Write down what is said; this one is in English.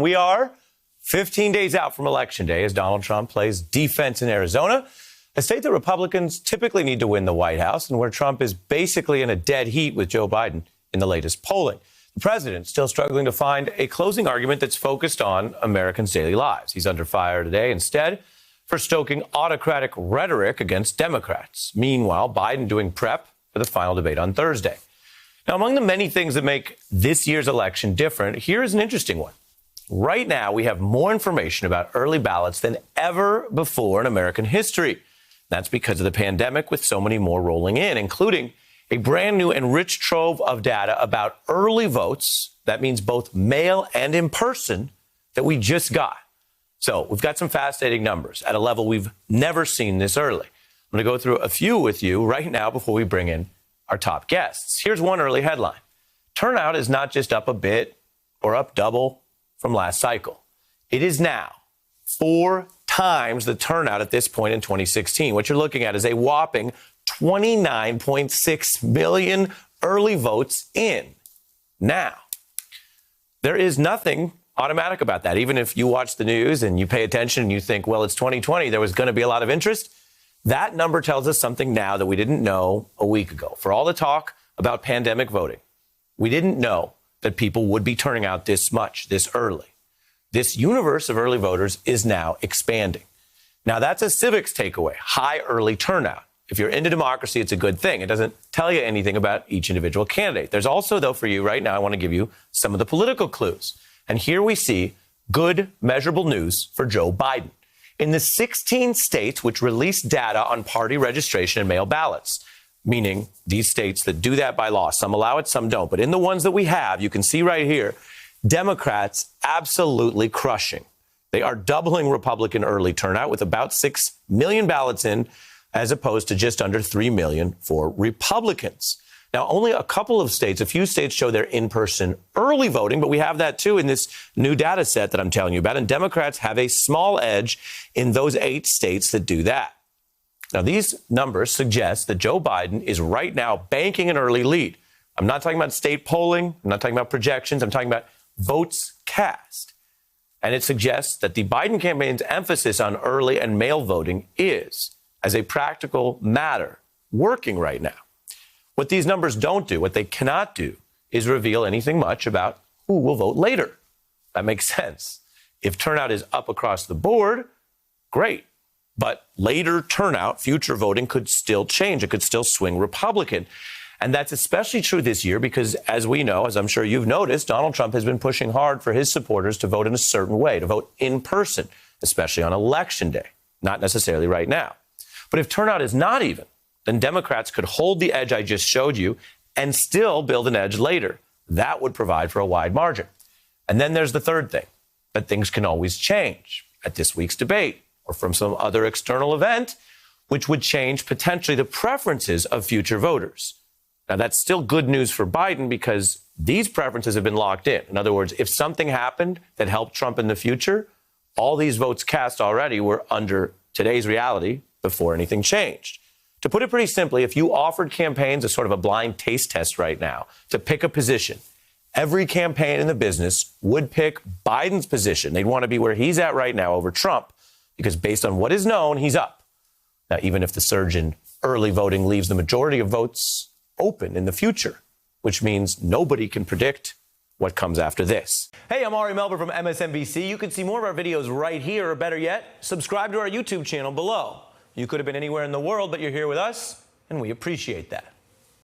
we are 15 days out from Election Day as Donald Trump plays defense in Arizona, a state that Republicans typically need to win the White House and where Trump is basically in a dead heat with Joe Biden in the latest polling. The president still struggling to find a closing argument that's focused on Americans' daily lives. He's under fire today instead for stoking autocratic rhetoric against Democrats. Meanwhile, Biden doing prep for the final debate on Thursday. Now, among the many things that make this year's election different, here is an interesting one. Right now, we have more information about early ballots than ever before in American history. That's because of the pandemic, with so many more rolling in, including a brand new and rich trove of data about early votes. That means both mail and in person that we just got. So we've got some fascinating numbers at a level we've never seen this early. I'm going to go through a few with you right now before we bring in our top guests. Here's one early headline. Turnout is not just up a bit or up double from last cycle. It is now 4 times the turnout at this point in 2016. What you're looking at is a whopping 29.6 million early votes in. Now, there is nothing automatic about that. Even if you watch the news and you pay attention and you think, well, it's 2020, there was going to be a lot of interest. That number tells us something now that we didn't know a week ago. For all the talk about pandemic voting, we didn't know that people would be turning out this much, this early. This universe of early voters is now expanding. Now, that's a civics takeaway, high early turnout. If you're into democracy, it's a good thing. It doesn't tell you anything about each individual candidate. There's also, though, for you right now, I want to give you some of the political clues. And here we see good, measurable news for Joe Biden. In the 16 states which release data on party registration and mail ballots, meaning these states that do that by law, some allow it, some don't. But in the ones that we have, you can see right here, Democrats absolutely crushing. They are doubling Republican early turnout with about 6 million ballots in, as opposed to just under 3 million for Republicans. Now, only a couple of states, a few states show their in-person early voting, but we have that too in this new data set that I'm telling you about. And Democrats have a small edge in those 8 states that do that. Now, these numbers suggest that Joe Biden is right now banking an early lead. I'm not talking about state polling. I'm not talking about projections. I'm talking about votes cast. And it suggests that the Biden campaign's emphasis on early and mail voting is, as a practical matter, working right now. What these numbers don't do, what they cannot do, is reveal anything much about who will vote later. That makes sense. If turnout is up across the board, great. But later turnout, future voting could still change. It could still swing Republican. And that's especially true this year because, as we know, as I'm sure you've noticed, Donald Trump has been pushing hard for his supporters to vote in a certain way, to vote in person, especially on Election Day. Not necessarily right now. But if turnout is not even, then Democrats could hold the edge I just showed you and still build an edge later. That would provide for a wide margin. And then there's the third thing, that things can always change at this week's debate or from some other external event, which would change potentially the preferences of future voters. Now, that's still good news for Biden because these preferences have been locked in. In other words, if something happened that helped Trump in the future, all these votes cast already were under today's reality before anything changed. To put it pretty simply, if you offered campaigns a sort of a blind taste test right now to pick a position, every campaign in the business would pick Biden's position. They'd want to be where he's at right now over Trump because based on what is known, he's up. Now, even if the surge in early voting leaves the majority of votes open in the future, which means nobody can predict what comes after this. Hey, I'm Ari Melber from MSNBC. You can see more of our videos right here, or better yet, subscribe to our YouTube channel below. You could have been anywhere in the world, but you're here with us, and we appreciate that.